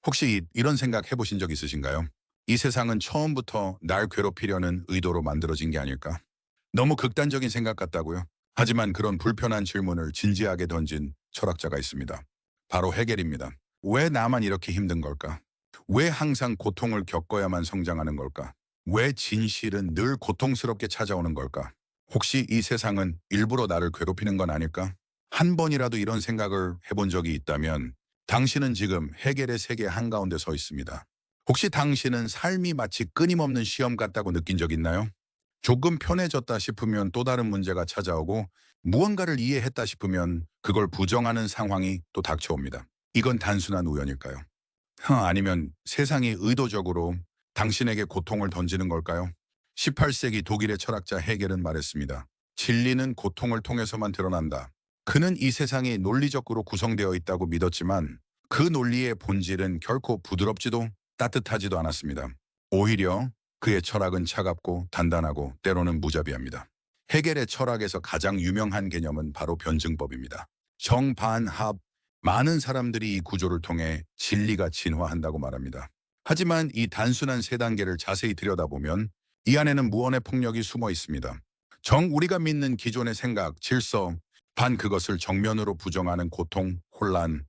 혹시 이런 생각 해보신 적 있으신가요? 이 세상은 처음부터 날 괴롭히려는 의도로 만들어진 게 아닐까? 너무 극단적인 생각 같다고요? 하지만 그런 불편한 질문을 진지하게 던진 철학자가 있습니다. 바로 헤겔입니다. 왜 나만 이렇게 힘든 걸까? 왜 항상 고통을 겪어야만 성장하는 걸까? 왜 진실은 늘 고통스럽게 찾아오는 걸까? 혹시 이 세상은 일부러 나를 괴롭히는 건 아닐까? 한 번이라도 이런 생각을 해본 적이 있다면 당신은 지금 헤겔의 세계 한가운데 서 있습니다. 혹시 당신은 삶이 마치 끊임없는 시험 같다고 느낀 적 있나요? 조금 편해졌다 싶으면 또 다른 문제가 찾아오고 무언가를 이해했다 싶으면 그걸 부정하는 상황이 또 닥쳐옵니다. 이건 단순한 우연일까요? 아니면 세상이 의도적으로 당신에게 고통을 던지는 걸까요? 18세기 독일의 철학자 헤겔은 말했습니다. 진리는 고통을 통해서만 드러난다. 그는 이 세상이 논리적으로 구성되어 있다고 믿었지만 그 논리의 본질은 결코 부드럽지도 따뜻하지도 않았습니다. 오히려 그의 철학은 차갑고 단단하고 때로는 무자비합니다. 헤겔의 철학에서 가장 유명한 개념은 바로 변증법입니다. 정반합, 많은 사람들이 이 구조를 통해 진리가 진화한다고 말합니다. 하지만 이 단순한 세 단계를 자세히 들여다보면 이 안에는 무언의 폭력이 숨어 있습니다. 우리가 믿는 기존의 생각, 질서, 그것을 정면으로 부정하는 고통, 혼란,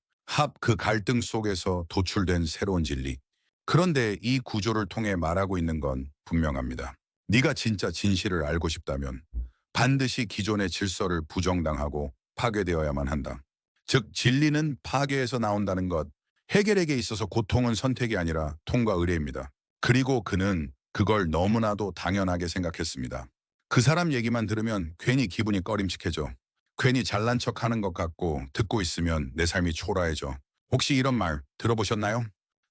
그 갈등 속에서 도출된 새로운 진리. 그런데 이 구조를 통해 말하고 있는 건 분명합니다. 네가 진짜 진실을 알고 싶다면 반드시 기존의 질서를 부정당하고 파괴되어야만 한다. 즉 진리는 파괴에서 나온다는 것. 헤겔에게 있어서 고통은 선택이 아니라 통과 의례입니다. 그리고 그는 그걸 너무나도 당연하게 생각했습니다. 그 사람 얘기만 들으면 괜히 기분이 꺼림칙해져. 괜히 잘난 척하는 것 같고 듣고 있으면 내 삶이 초라해져. 혹시 이런 말 들어보셨나요?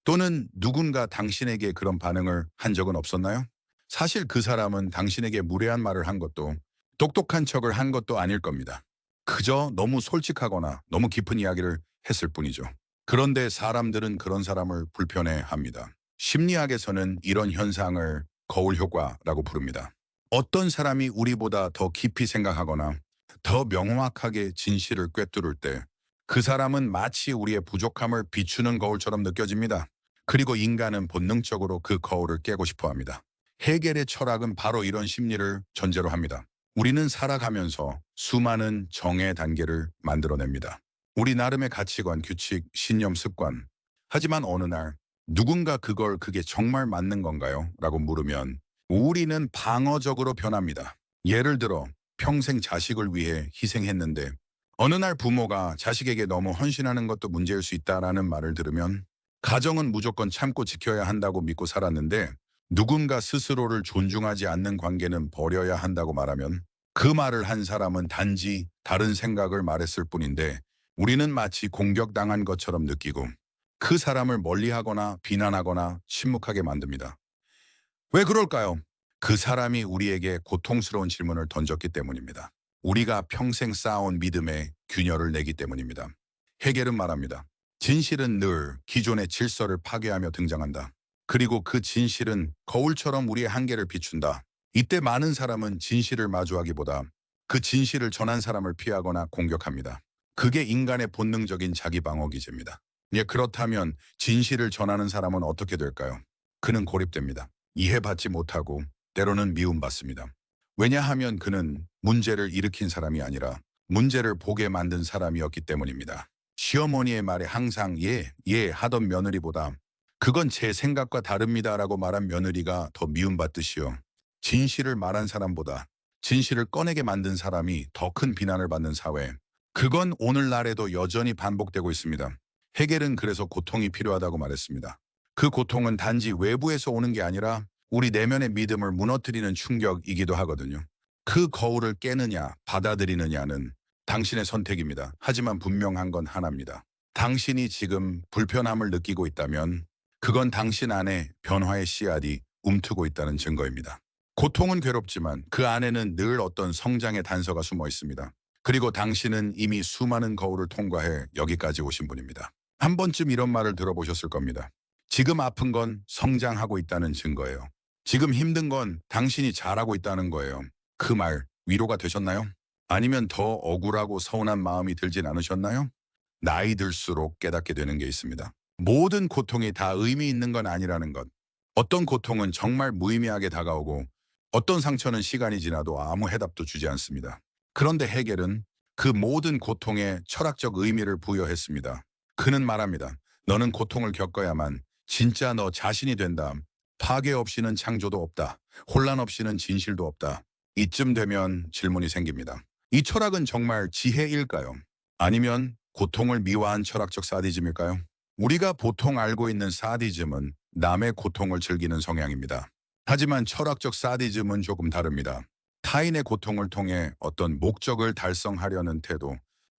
또는 누군가 당신에게 그런 반응을 한 적은 없었나요? 사실 그 사람은 당신에게 무례한 말을 한 것도 똑똑한 척을 한 것도 아닐 겁니다. 그저 너무 솔직하거나 너무 깊은 이야기를 했을 뿐이죠. 그런데 사람들은 그런 사람을 불편해합니다. 심리학에서는 이런 현상을 거울 효과라고 부릅니다. 어떤 사람이 우리보다 더 깊이 생각하거나 더 명확하게 진실을 꿰뚫을 때 그 사람은 마치 우리의 부족함을 비추는 거울처럼 느껴집니다. 그리고 인간은 본능적으로 그 거울을 깨고 싶어 합니다. 헤겔의 철학은 바로 이런 심리를 전제로 합니다. 우리는 살아가면서 수많은 정의 단계를 만들어냅니다. 우리 나름의 가치관, 규칙, 신념, 습관. 하지만 어느 날 누군가 그게 정말 맞는 건가요? 라고 물으면 우리는 방어적으로 변합니다. 예를 들어 평생 자식을 위해 희생했는데 어느 날 부모가 자식에게 너무 헌신하는 것도 문제일 수 있다라는 말을 들으면 가정은 무조건 참고 지켜야 한다고 믿고 살았는데 누군가 스스로를 존중하지 않는 관계는 버려야 한다고 말하면 그 말을 한 사람은 단지 다른 생각을 말했을 뿐인데 우리는 마치 공격당한 것처럼 느끼고 그 사람을 멀리하거나 비난하거나 침묵하게 만듭니다. 왜 그럴까요? 그 사람이 우리에게 고통스러운 질문을 던졌기 때문입니다. 우리가 평생 쌓아온 믿음에 균열을 내기 때문입니다. 헤겔은 말합니다. 진실은 늘 기존의 질서를 파괴하며 등장한다. 그리고 그 진실은 거울처럼 우리의 한계를 비춘다. 이때 많은 사람은 진실을 마주하기보다 그 진실을 전한 사람을 피하거나 공격합니다. 그게 인간의 본능적인 자기 방어 기제입니다. 예, 그렇다면 진실을 전하는 사람은 어떻게 될까요? 그는 고립됩니다. 이해받지 못하고 때로는 미움받습니다. 왜냐하면 그는 문제를 일으킨 사람이 아니라 문제를 보게 만든 사람이었기 때문입니다. 시어머니의 말에 항상 예 하던 며느리보다 그건 제 생각과 다릅니다라고 말한 며느리가 더 미움받듯이요. 진실을 말한 사람보다 진실을 꺼내게 만든 사람이 더 큰 비난을 받는 사회. 그건 오늘날에도 여전히 반복되고 있습니다. 헤겔은 그래서 고통이 필요하다고 말했습니다. 그 고통은 단지 외부에서 오는 게 아니라 우리 내면의 믿음을 무너뜨리는 충격이기도 하거든요. 그 거울을 깨느냐, 받아들이느냐는 당신의 선택입니다. 하지만 분명한 건 하나입니다. 당신이 지금 불편함을 느끼고 있다면 그건 당신 안에 변화의 씨앗이 움트고 있다는 증거입니다. 고통은 괴롭지만 그 안에는 늘 어떤 성장의 단서가 숨어 있습니다. 그리고 당신은 이미 수많은 거울을 통과해 여기까지 오신 분입니다. 한 번쯤 이런 말을 들어보셨을 겁니다. 지금 아픈 건 성장하고 있다는 증거예요. 지금 힘든 건 당신이 잘하고 있다는 거예요. 그 말 위로가 되셨나요? 아니면 더 억울하고 서운한 마음이 들진 않으셨나요? 나이 들수록 깨닫게 되는 게 있습니다. 모든 고통이 다 의미 있는 건 아니라는 것. 어떤 고통은 정말 무의미하게 다가오고 어떤 상처는 시간이 지나도 아무 해답도 주지 않습니다. 그런데 해겔은 그 모든 고통에 철학적 의미를 부여했습니다. 그는 말합니다. 너는 고통을 겪어야만 진짜 너 자신이 된다. 파괴 없이는 창조도 없다. 혼란 없이는 진실도 없다. 이쯤 되면 질문이 생깁니다. 이 철학은 정말 지혜일까요? 아니면 고통을 미화한 철학적 사디즘일까요? 우리가 보통 알고 있는 사디즘은 남의 고통을 즐기는 성향입니다. 하지만 철학적 사디즘은 조금 다릅니다. 타인의 고통을 통해 어떤 목적을 달성하려는 태도.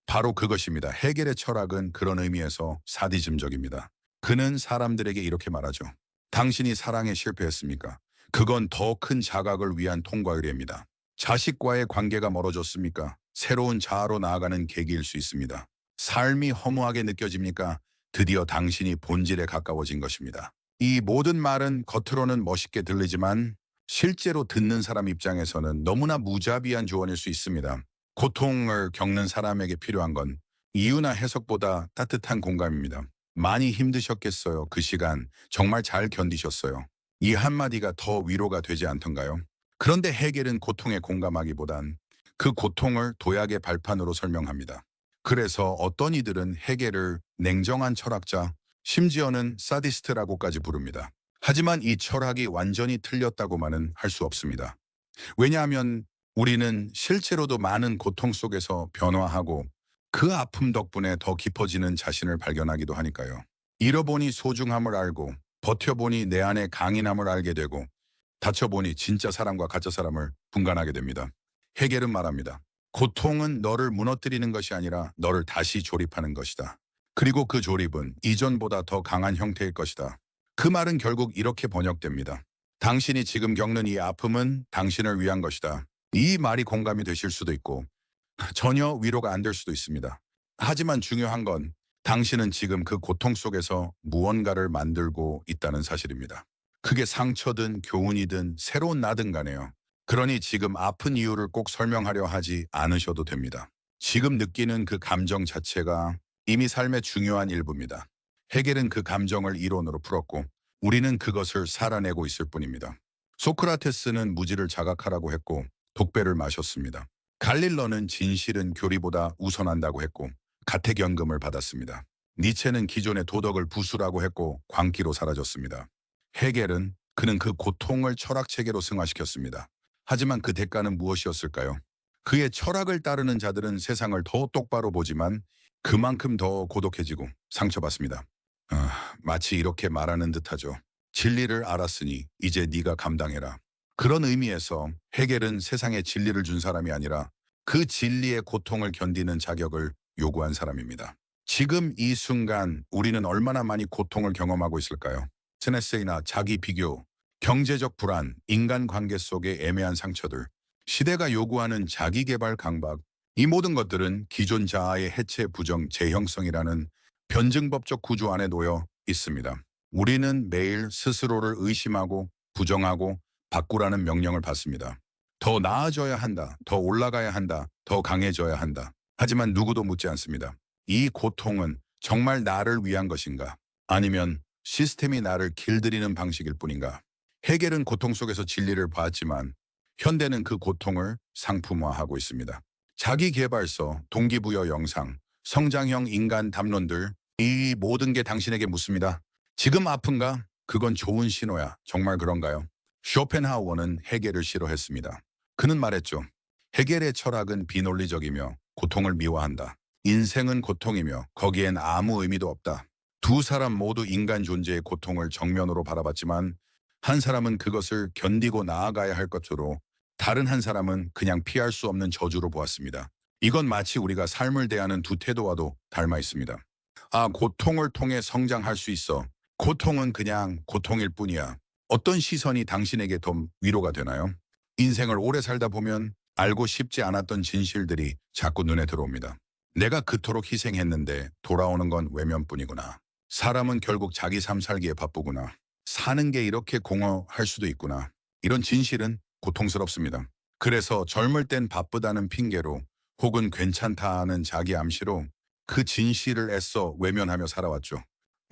바로 그것입니다. 해겔의 철학은 그런 의미에서 사디즘적입니다. 그는 사람들에게 이렇게 말하죠. 당신이 사랑에 실패했습니까? 그건 더 큰 자각을 위한 통과 의례입니다. 자식과의 관계가 멀어졌습니까? 새로운 자아로 나아가는 계기일 수 있습니다. 삶이 허무하게 느껴집니까? 드디어 당신이 본질에 가까워진 것입니다. 이 모든 말은 겉으로는 멋있게 들리지만 실제로 듣는 사람 입장에서는 너무나 무자비한 조언일 수 있습니다. 고통을 겪는 사람에게 필요한 건 이유나 해석보다 따뜻한 공감입니다. 많이 힘드셨겠어요. 그 시간 정말 잘 견디셨어요. 이 한마디가 더 위로가 되지 않던가요? 그런데 해겔은 고통에 공감하기보단 그 고통을 도약의 발판으로 설명합니다. 그래서 어떤 이들은 해겔을 냉정한 철학자, 심지어는 사디스트라고까지 부릅니다. 하지만 이 철학이 완전히 틀렸다고만은 할 수 없습니다. 왜냐하면 우리는 실제로도 많은 고통 속에서 변화하고 그 아픔 덕분에 더 깊어지는 자신을 발견하기도 하니까요. 잃어보니 소중함을 알고 버텨보니 내 안에 강인함을 알게 되고 다쳐보니 진짜 사람과 가짜 사람을 분간하게 됩니다. 해겔은 말합니다. 고통은 너를 무너뜨리는 것이 아니라 너를 다시 조립하는 것이다. 그리고 그 조립은 이전보다 더 강한 형태일 것이다. 그 말은 결국 이렇게 번역됩니다. 당신이 지금 겪는 이 아픔은 당신을 위한 것이다. 이 말이 공감이 되실 수도 있고 전혀 위로가 안 될 수도 있습니다. 하지만 중요한 건 당신은 지금 그 고통 속에서 무언가를 만들고 있다는 사실입니다. 그게 상처든 교훈이든 새로운 나든 간에요. 그러니 지금 아픈 이유를 꼭 설명하려 하지 않으셔도 됩니다. 지금 느끼는 그 감정 자체가 이미 삶의 중요한 일부입니다. 해겔은 그 감정을 이론으로 풀었고 우리는 그것을 살아내고 있을 뿐입니다. 소크라테스는 무지를 자각하라고 했고 독배를 마셨습니다. 갈릴러는 진실은 교리보다 우선한다고 했고 가택연금을 받았습니다. 니체는 기존의 도덕을 부수라고 했고 광기로 사라졌습니다. 해겔은 그는 그 고통을 철학체계로 승화시켰습니다. 하지만 그 대가는 무엇이었을까요? 그의 철학을 따르는 자들은 세상을 더 똑바로 보지만 그만큼 더 고독해지고 상처받습니다. 마치 이렇게 말하는 듯하죠. 진리를 알았으니 이제 네가 감당해라. 그런 의미에서 해겔은 세상에 진리를 준 사람이 아니라 그 진리의 고통을 견디는 자격을 요구한 사람입니다. 지금 이 순간 우리는 얼마나 많이 고통을 경험하고 있을까요? 스트레스나 자기 비교, 경제적 불안, 인간관계 속의 애매한 상처들, 시대가 요구하는 자기개발 강박, 이 모든 것들은 기존 자아의 해체 부정 재형성이라는 변증법적 구조 안에 놓여 있습니다. 우리는 매일 스스로를 의심하고 부정하고 바꾸라는 명령을 받습니다. 더 나아져야 한다. 더 올라가야 한다. 더 강해져야 한다. 하지만 누구도 묻지 않습니다. 이 고통은 정말 나를 위한 것인가? 아니면 시스템이 나를 길들이는 방식일 뿐인가? 해겔은 고통 속에서 진리를 봤지만 현대는 그 고통을 상품화하고 있습니다. 자기계발서, 동기부여 영상, 성장형 인간 담론들 이 모든 게 당신에게 묻습니다. 지금 아픈가? 그건 좋은 신호야. 정말 그런가요? 쇼펜하우어는 해겔을 싫어했습니다. 그는 말했죠. 해겔의 철학은 비논리적이며 고통을 미화한다. 인생은 고통이며 거기엔 아무 의미도 없다. 두 사람 모두 인간 존재의 고통을 정면으로 바라봤지만 한 사람은 그것을 견디고 나아가야 할 것으로 다른 한 사람은 그냥 피할 수 없는 저주로 보았습니다. 이건 마치 우리가 삶을 대하는 두 태도와도 닮아 있습니다. 고통을 통해 성장할 수 있어. 고통은 그냥 고통일 뿐이야. 어떤 시선이 당신에게 더 위로가 되나요? 인생을 오래 살다 보면 알고 싶지 않았던 진실들이 자꾸 눈에 들어옵니다. 내가 그토록 희생했는데 돌아오는 건 외면뿐이구나. 사람은 결국 자기 삶 살기에 바쁘구나. 사는 게 이렇게 공허할 수도 있구나. 이런 진실은 고통스럽습니다. 그래서 젊을 땐 바쁘다는 핑계로 혹은 괜찮다는 자기 암시로 그 진실을 애써 외면하며 살아왔죠.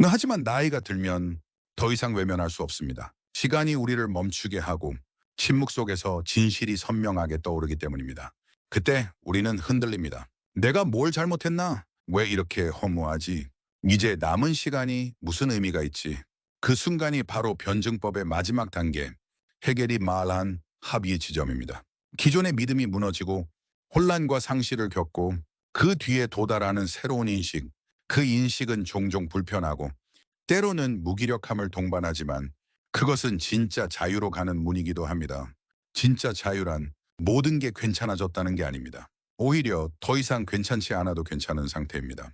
하지만 나이가 들면 더 이상 외면할 수 없습니다. 시간이 우리를 멈추게 하고 침묵 속에서 진실이 선명하게 떠오르기 때문입니다. 그때 우리는 흔들립니다. 내가 뭘 잘못했나? 왜 이렇게 허무하지? 이제 남은 시간이 무슨 의미가 있지? 그 순간이 바로 변증법의 마지막 단계, 해겔이 말한 합의의 지점입니다. 기존의 믿음이 무너지고 혼란과 상실을 겪고 그 뒤에 도달하는 새로운 인식, 그 인식은 종종 불편하고 때로는 무기력함을 동반하지만 그것은 진짜 자유로 가는 문이기도 합니다. 진짜 자유란 모든 게 괜찮아졌다는 게 아닙니다. 오히려 더 이상 괜찮지 않아도 괜찮은 상태입니다.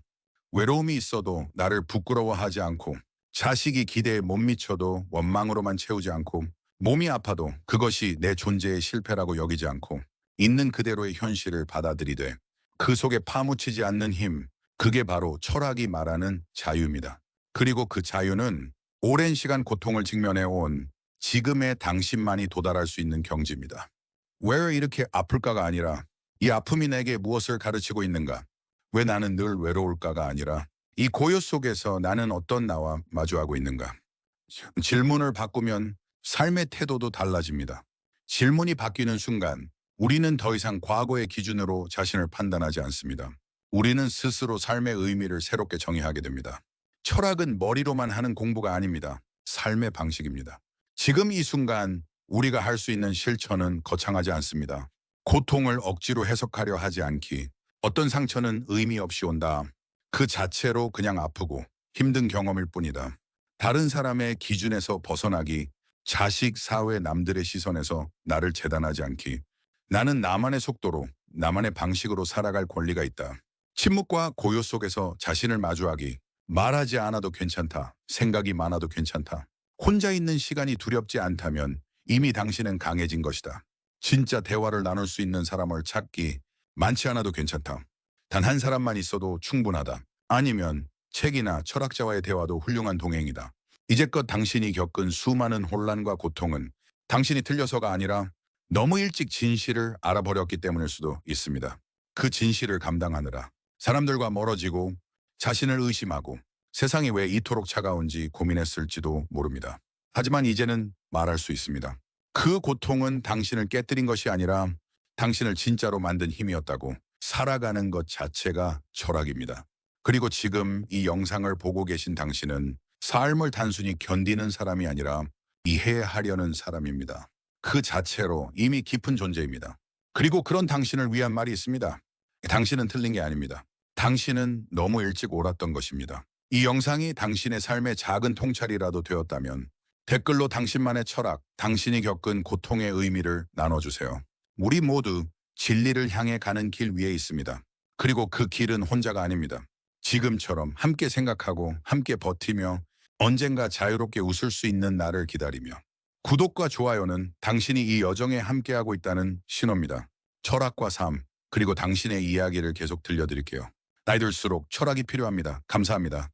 외로움이 있어도 나를 부끄러워하지 않고 자식이 기대에 못 미쳐도 원망으로만 채우지 않고 몸이 아파도 그것이 내 존재의 실패라고 여기지 않고 있는 그대로의 현실을 받아들이되 그 속에 파묻히지 않는 힘, 그게 바로 철학이 말하는 자유입니다. 그리고 그 자유는 오랜 시간 고통을 직면해온 지금의 당신만이 도달할 수 있는 경지입니다. 왜 이렇게 아플까가 아니라 이 아픔이 내게 무엇을 가르치고 있는가? 왜 나는 늘 외로울까가 아니라 이 고요 속에서 나는 어떤 나와 마주하고 있는가? 질문을 바꾸면 삶의 태도도 달라집니다. 질문이 바뀌는 순간 우리는 더 이상 과거의 기준으로 자신을 판단하지 않습니다. 우리는 스스로 삶의 의미를 새롭게 정의하게 됩니다. 철학은 머리로만 하는 공부가 아닙니다. 삶의 방식입니다. 지금 이 순간 우리가 할 수 있는 실천은 거창하지 않습니다. 고통을 억지로 해석하려 하지 않기. 어떤 상처는 의미 없이 온다. 그 자체로 그냥 아프고 힘든 경험일 뿐이다. 다른 사람의 기준에서 벗어나기. 자식, 사회, 남들의 시선에서 나를 재단하지 않기. 나는 나만의 속도로, 나만의 방식으로 살아갈 권리가 있다. 침묵과 고요 속에서 자신을 마주하기. 말하지 않아도 괜찮다. 생각이 많아도 괜찮다. 혼자 있는 시간이 두렵지 않다면 이미 당신은 강해진 것이다. 진짜 대화를 나눌 수 있는 사람을 찾기. 많지 않아도 괜찮다. 단 한 사람만 있어도 충분하다. 아니면 책이나 철학자와의 대화도 훌륭한 동행이다. 이제껏 당신이 겪은 수많은 혼란과 고통은 당신이 틀려서가 아니라 너무 일찍 진실을 알아버렸기 때문일 수도 있습니다. 그 진실을 감당하느라 사람들과 멀어지고 자신을 의심하고 세상이 왜 이토록 차가운지 고민했을지도 모릅니다. 하지만 이제는 말할 수 있습니다. 그 고통은 당신을 깨뜨린 것이 아니라 당신을 진짜로 만든 힘이었다고. 살아가는 것 자체가 철학입니다. 그리고 지금 이 영상을 보고 계신 당신은 삶을 단순히 견디는 사람이 아니라 이해하려는 사람입니다. 그 자체로 이미 깊은 존재입니다. 그리고 그런 당신을 위한 말이 있습니다. 당신은 틀린 게 아닙니다. 당신은 너무 일찍 옳았던 것입니다. 이 영상이 당신의 삶의 작은 통찰이라도 되었다면 댓글로 당신만의 철학, 당신이 겪은 고통의 의미를 나눠주세요. 우리 모두 진리를 향해 가는 길 위에 있습니다. 그리고 그 길은 혼자가 아닙니다. 지금처럼 함께 생각하고 함께 버티며 언젠가 자유롭게 웃을 수 있는 날을 기다리며 구독과 좋아요는 당신이 이 여정에 함께하고 있다는 신호입니다. 철학과 삶, 그리고 당신의 이야기를 계속 들려드릴게요. 나이 들수록 철학이 필요합니다. 감사합니다.